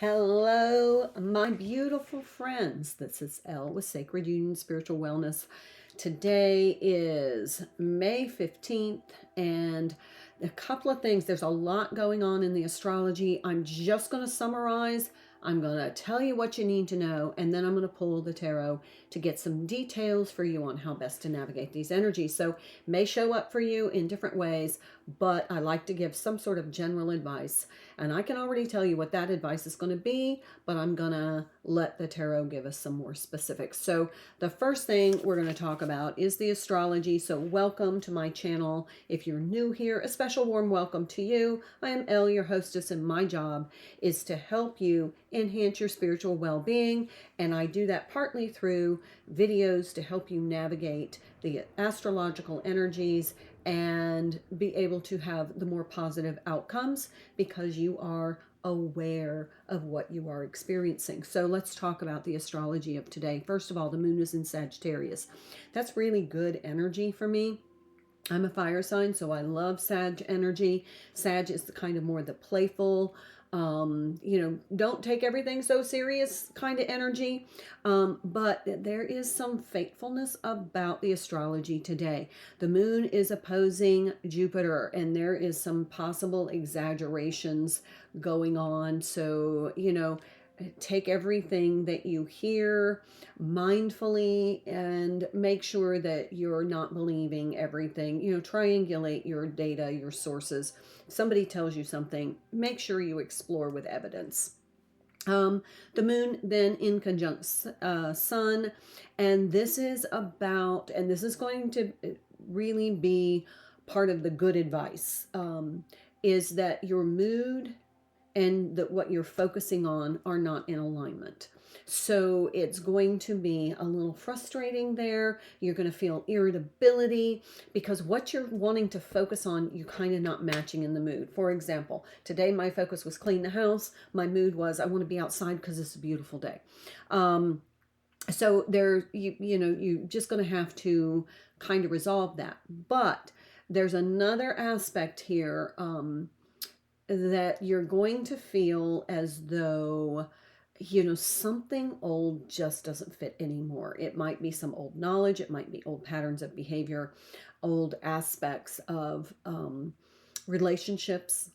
Hello, my beautiful friends. This is Elle with Sacred Union Spiritual Wellness. Today is May 15th, and a couple of things. There's a lot going on in the astrology. I'm just going to summarize. I'm going to tell you what you need to know, and then I'm going to pull the tarot to get some details for you on how best to navigate these energies. So, may show up for you in different ways, but I like to give some sort of general advice. And I can already tell you what that advice is going to be, but I'm going to let the tarot give us some more specifics. So, the first thing we're going to talk about is the astrology. So, welcome to my channel. If you're new here, a special warm welcome to you. I am Elle, your hostess, and my job is to help you enhance your spiritual well being. And I do that partly through videos to help you navigate the astrological energies and be able to have the more positive outcomes because you are aware of what you are experiencing. So let's talk about the astrology of today. First of all, the moon is in Sagittarius. That's really good energy for me. I'm a fire sign, so I love Sag energy. Sag is the kind of more the playful, don't take everything so serious kind of energy. But there is some fatefulness about the astrology today. The moon is opposing Jupiter, and there is some possible exaggerations going on. So, take everything that you hear mindfully and make sure that you're not believing everything. Triangulate your data, your sources. If somebody tells you something, make sure you explore with evidence. The moon then in conjunct sun, and this is going to really be part of the good advice, is that your mood and that what you're focusing on are not in alignment. So it's going to be a little frustrating there. You're going to feel irritability because what you're wanting to focus on, you're kind of not matching in the mood. For example, today my focus was clean the house. My mood was I want to be outside because it's a beautiful day. So you just going to have to kind of resolve that. But there's another aspect here. That you're going to feel as though something old just doesn't fit anymore. It might be some old knowledge, it might be old patterns of behavior, old aspects of relationships.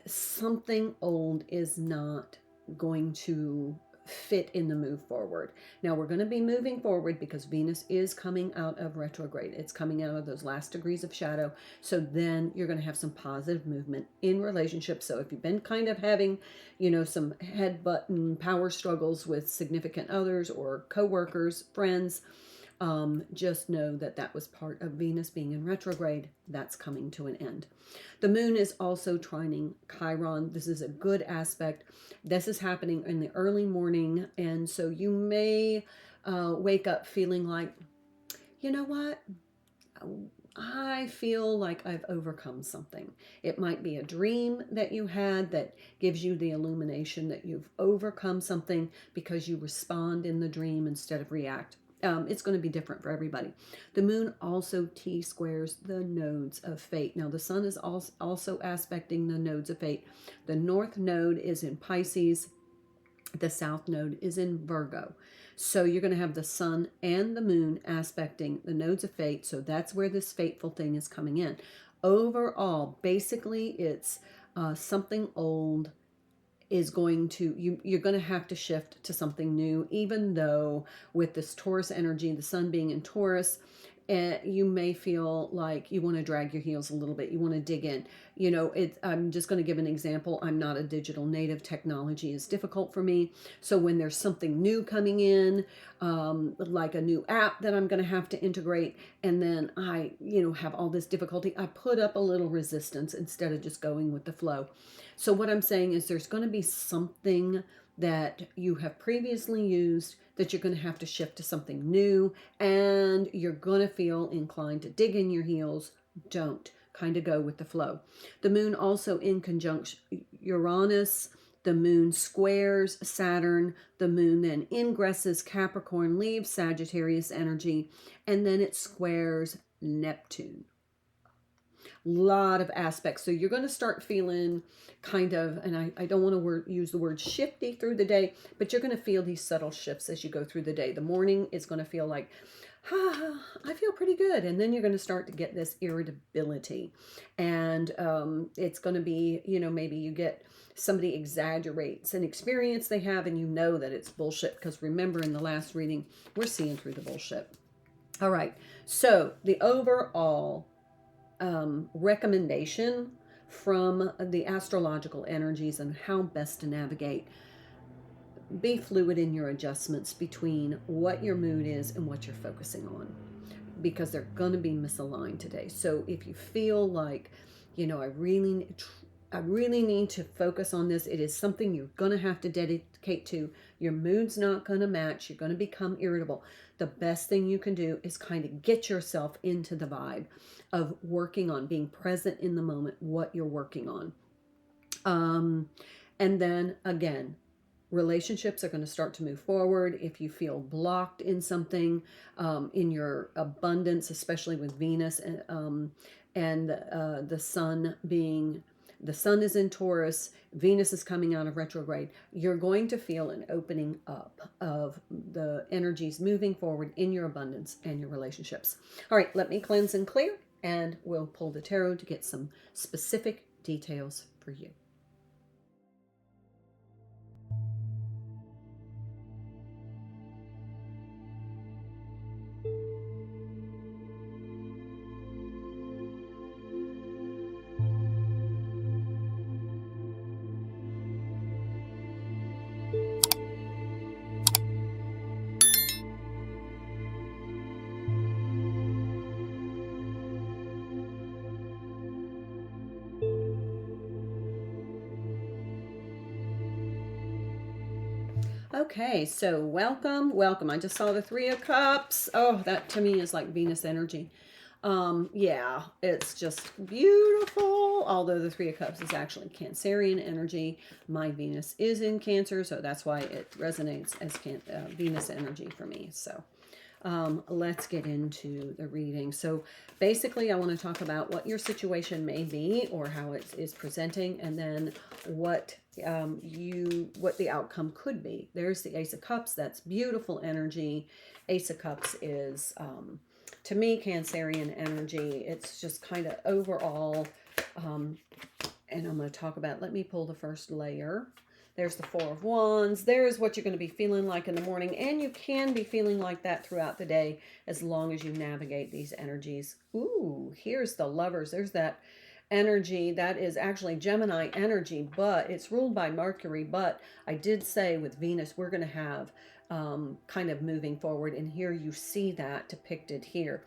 Something old is not going to fit in the move forward. Now we're going to be moving forward because Venus is coming out of retrograde. It's coming out of those last degrees of shadow. So then you're going to have some positive movement in relationships. So if you've been kind of having, some headbutt and power struggles with significant others or coworkers, friends, just know that that was part of Venus being in retrograde. That's coming to an end. The moon is also trining Chiron. This is a good aspect. This is happening in the early morning, and so you may wake up feeling like, you know what? I feel like I've overcome something. It might be a dream that you had that gives you the illumination that you've overcome something because you respond in the dream instead of react. It's going to be different for everybody. The moon also T-squares the nodes of fate. Now, the sun is also aspecting the nodes of fate. The north node is in Pisces. The south node is in Virgo. So you're going to have the sun and the moon aspecting the nodes of fate. So that's where this fateful thing is coming in. Overall, basically, it's something old is going to you're going to have to shift to something new, even though with this Taurus energy, the sun being in Taurus, you may feel like you want to drag your heels a little bit. You want to dig in. I'm just going to give an example. I'm not a digital native. Technology is difficult for me. So when there's something new coming in, like a new app that I'm going to have to integrate, and then I, have all this difficulty, I put up a little resistance instead of just going with the flow. So what I'm saying is there's going to be something that you have previously used that you're going to have to shift to something new, and you're going to feel inclined to dig in your heels. Don't. Kind of go with the flow. The moon also in conjunction Uranus. The moon squares Saturn. The moon then ingresses Capricorn, leaves Sagittarius energy, and then it squares Neptune. lot of aspects. So you're going to start feeling kind of, and I don't want to use the word shifty through the day, but you're going to feel these subtle shifts as you go through the day. The morning is going to feel like, I feel pretty good. And then you're going to start to get this irritability. And it's going to be, maybe you get somebody exaggerates an experience they have and you know that it's bullshit. Because remember, in the last reading, we're seeing through the bullshit. All right. So the overall recommendation from the astrological energies and how best to navigate: be fluid in your adjustments between what your mood is and what you're focusing on, because they're going to be misaligned today. So if you feel like, I really need to focus on this, it is something you're going to have to dedicate to. Your mood's not going to match. You're going to become irritable. The best thing you can do is kind of get yourself into the vibe of working on being present in the moment, what you're working on. And then again, relationships are going to start to move forward. If you feel blocked in something, in your abundance, especially with Venus and the sun is in Taurus, Venus is coming out of retrograde, you're going to feel an opening up of the energies moving forward in your abundance and your relationships. All right, let me cleanse and clear, and we'll pull the tarot to get some specific details for you. Okay, so welcome. I just saw the Three of Cups. Oh, that to me is like Venus energy. Yeah, it's just beautiful. Although the Three of Cups is actually Cancerian energy. My Venus is in Cancer, so that's why it resonates as Venus energy for me. So let's get into the reading. So basically, I want to talk about what your situation may be or how it is presenting, and then what the outcome could be. There's the Ace of Cups. That's beautiful energy. Ace of Cups is to me Cancerian energy. It's just kind of overall, and I'm going to talk about, let me pull the first layer. There's the Four of Wands. There's what you're going to be feeling like in the morning. And you can be feeling like that throughout the day as long as you navigate these energies. Ooh, here's the Lovers. There's that energy. That is actually Gemini energy, but it's ruled by Mercury. But I did say with Venus, we're going to have kind of moving forward. And here you see that depicted here.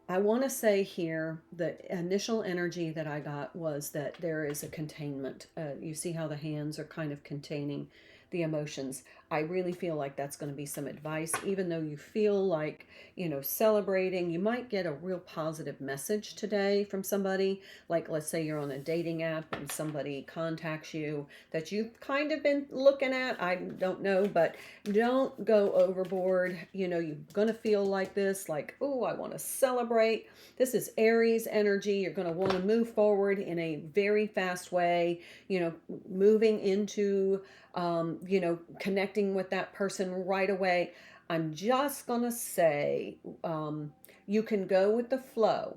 I want to say here, the initial energy that I got was that there is a containment. You see how the hands are kind of containing the emotions. I really feel like that's going to be some advice, even though you feel like, celebrating. You might get a real positive message today from somebody. Like, let's say you're on a dating app and somebody contacts you that you've kind of been looking at. I don't know, but don't go overboard. You're going to feel like this, like, oh, I want to celebrate. This is Aries energy. You're going to want to move forward in a very fast way, moving into connecting with that person right away. I'm just going to say you can go with the flow,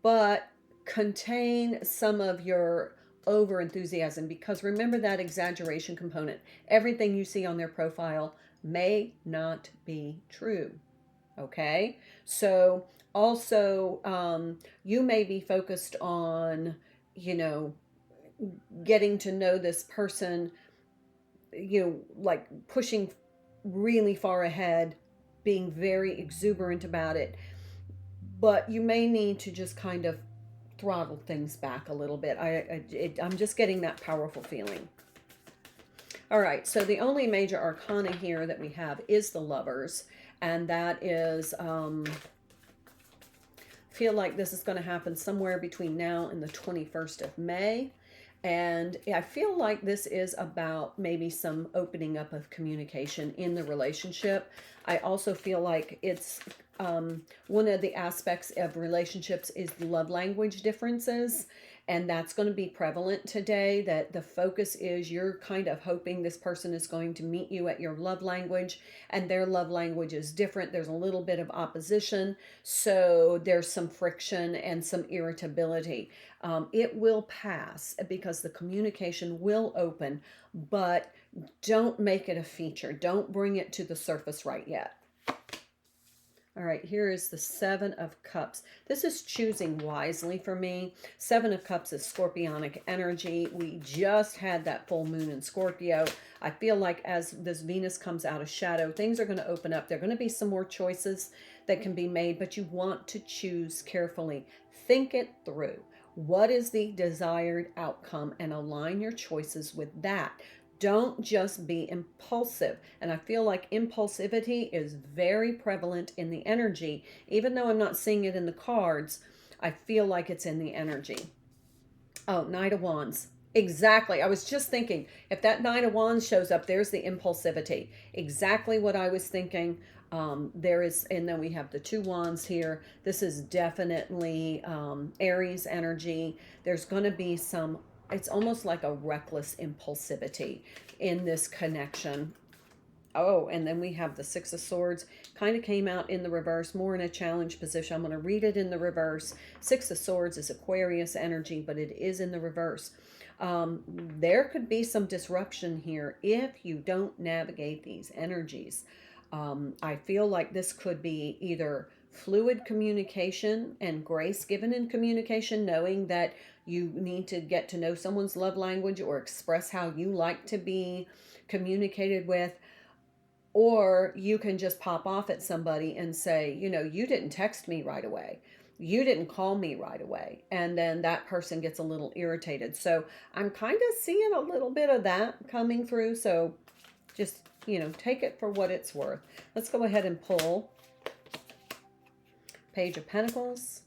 but contain some of your over enthusiasm, because remember that exaggeration component. Everything you see on their profile may not be true. Okay? So also, you may be focused on, getting to know this person, like pushing really far ahead, being very exuberant about it, but you may need to just kind of throttle things back a little bit. I'm just getting that powerful feeling. All right, so the only major arcana here that we have is the Lovers, and that is, feel like this is going to happen somewhere between now and the 21st of May. And I feel like this is about maybe some opening up of communication in the relationship. I also feel like it's one of the aspects of relationships is love language differences. And that's going to be prevalent today, that the focus is you're kind of hoping this person is going to meet you at your love language, and their love language is different. There's a little bit of opposition. So there's some friction and some irritability. It will pass because the communication will open, but don't make it a feature. Don't bring it to the surface right yet. All right, here is the Seven of Cups. This is choosing wisely for me. Seven of Cups is scorpionic energy. We just had that full moon in Scorpio. I feel like as this Venus comes out of shadow, things are going to open up. There are going to be some more choices that can be made, but you want to choose carefully. Think it through. What is the desired outcome, and align your choices with that. Don't just be impulsive. And I feel like impulsivity is very prevalent in the energy. Even though I'm not seeing it in the cards, I feel like it's in the energy. Oh, Knight of Wands. Exactly. I was just thinking, if that Knight of Wands shows up, there's the impulsivity. Exactly what I was thinking. There is, and then we have the two wands here. This is definitely Aries energy. There's going to be some, it's almost like a reckless impulsivity in this connection. Oh, and then we have the Six of Swords. Kind of came out in the reverse, more in a challenge position. I'm going to read it in the reverse. Six of Swords is Aquarius energy, but it is in the reverse. There could be some disruption here if you don't navigate these energies. I feel like this could be either fluid communication and grace given in communication, knowing that you need to get to know someone's love language or express how you like to be communicated with. Or you can just pop off at somebody and say, you didn't text me right away. You didn't call me right away. And then that person gets a little irritated. So I'm kind of seeing a little bit of that coming through. So just, take it for what it's worth. Let's go ahead and pull Page of Pentacles.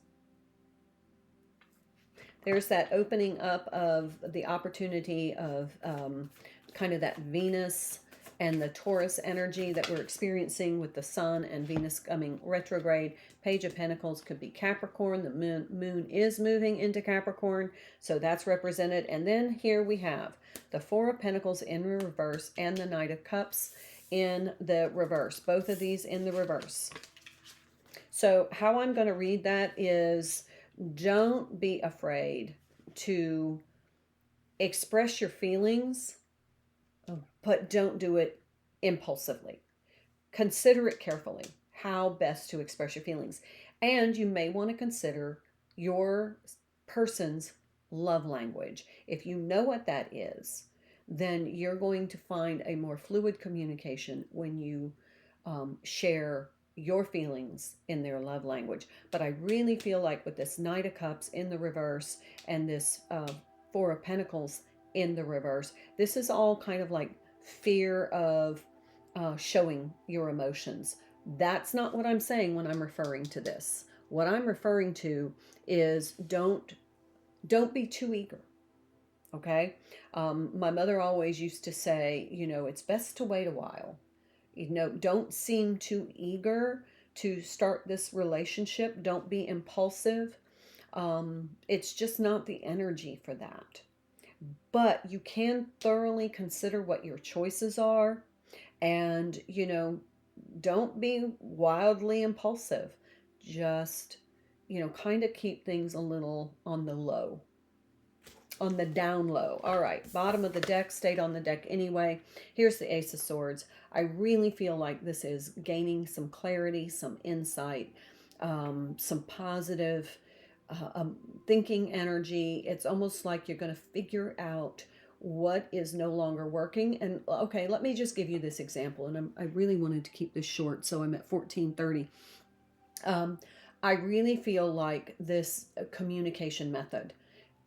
There's that opening up of the opportunity of kind of that Venus and the Taurus energy that we're experiencing with the Sun and Venus coming retrograde. Page of Pentacles could be Capricorn. The moon is moving into Capricorn, so that's represented. And then here we have the Four of Pentacles in reverse and the Knight of Cups in the reverse. Both of these in the reverse. So how I'm going to read that is, don't be afraid to express your feelings, but don't do it impulsively. Consider it carefully, how best to express your feelings. And you may want to consider your person's love language. If you know what that is, then you're going to find a more fluid communication when you share your feelings in their love language. But I really feel like with this Knight of Cups in the reverse and this Four of Pentacles in the reverse, this is all kind of like fear of showing your emotions. That's not what I'm saying when I'm referring to this. What I'm referring to is don't be too eager. Okay? My mother always used to say, it's best to wait a while. Don't seem too eager to start this relationship. Don't be impulsive. It's just not the energy for that. But you can thoroughly consider what your choices are. And, don't be wildly impulsive. Just, kind of keep things a little on the low. On the down low. All right, bottom of the deck, stayed on the deck anyway. Here's the Ace of Swords. I really feel like this is gaining some clarity, some insight, some positive thinking energy. It's almost like you're going to figure out what is no longer working. And okay, let me just give you this example. And I really wanted to keep this short, so I'm at 14:30. I really feel like this communication method,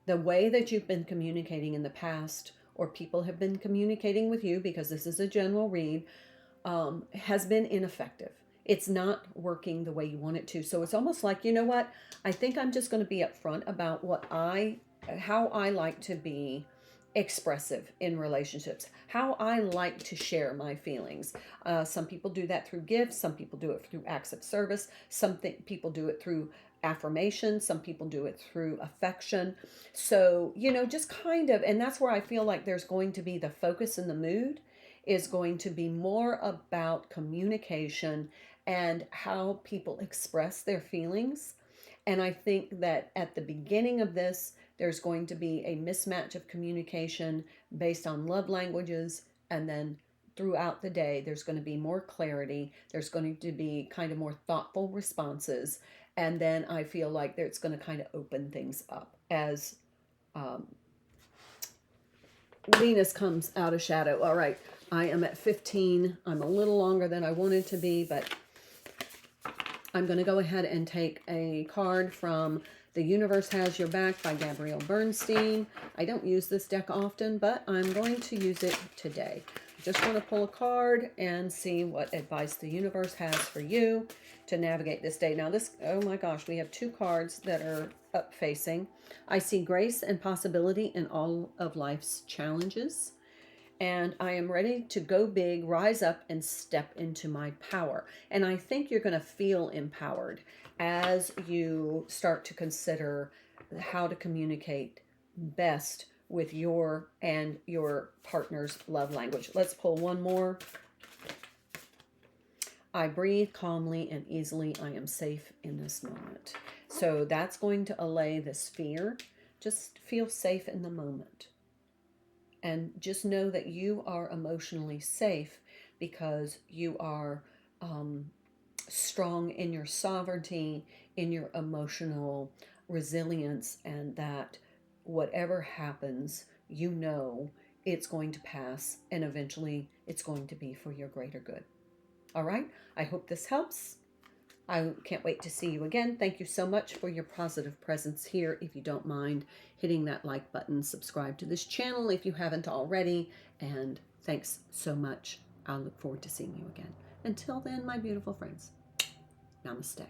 the way that you've been communicating in the past, or people have been communicating with you, because this is a general read, has been ineffective. It's not working the way you want it to. So it's almost like, you know what? I think I'm just going to be upfront about how I like to be expressive in relationships, how I like to share my feelings. Some people do that through gifts, some people do it through acts of service, people do it through affirmation, some people do it through affection. So, just kind of, and that's where I feel like there's going to be the focus in the mood is going to be more about communication and how people express their feelings. And I think that at the beginning of this, there's going to be a mismatch of communication based on love languages. And then throughout the day, there's going to be more clarity. There's going to be kind of more thoughtful responses. And then I feel like it's going to kind of open things up as um, Venus comes out of shadow. All right, I am at 15. I'm a little longer than I wanted to be, but I'm going to go ahead and take a card from The Universe Has Your Back by Gabrielle Bernstein. I don't use this deck often, but I'm going to use it today. I just want to pull a card and see what advice the universe has for you to navigate this day. Now this, oh my gosh, we have two cards that are up facing. I see grace and possibility in all of life's challenges. And I am ready to go big, rise up, and step into my power. And I think you're going to feel empowered as you start to consider how to communicate best with your and your partner's love language. Let's pull one more. I breathe calmly and easily. I am safe in this moment. So that's going to allay this fear. Just feel safe in the moment. And just know that you are emotionally safe because you are strong in your sovereignty, in your emotional resilience, and that whatever happens, it's going to pass and eventually it's going to be for your greater good. All right, I hope this helps. I can't wait to see you again. Thank you so much for your positive presence here. If you don't mind hitting that like button, subscribe to this channel if you haven't already. And thanks so much. I look forward to seeing you again. Until then, my beautiful friends, namaste.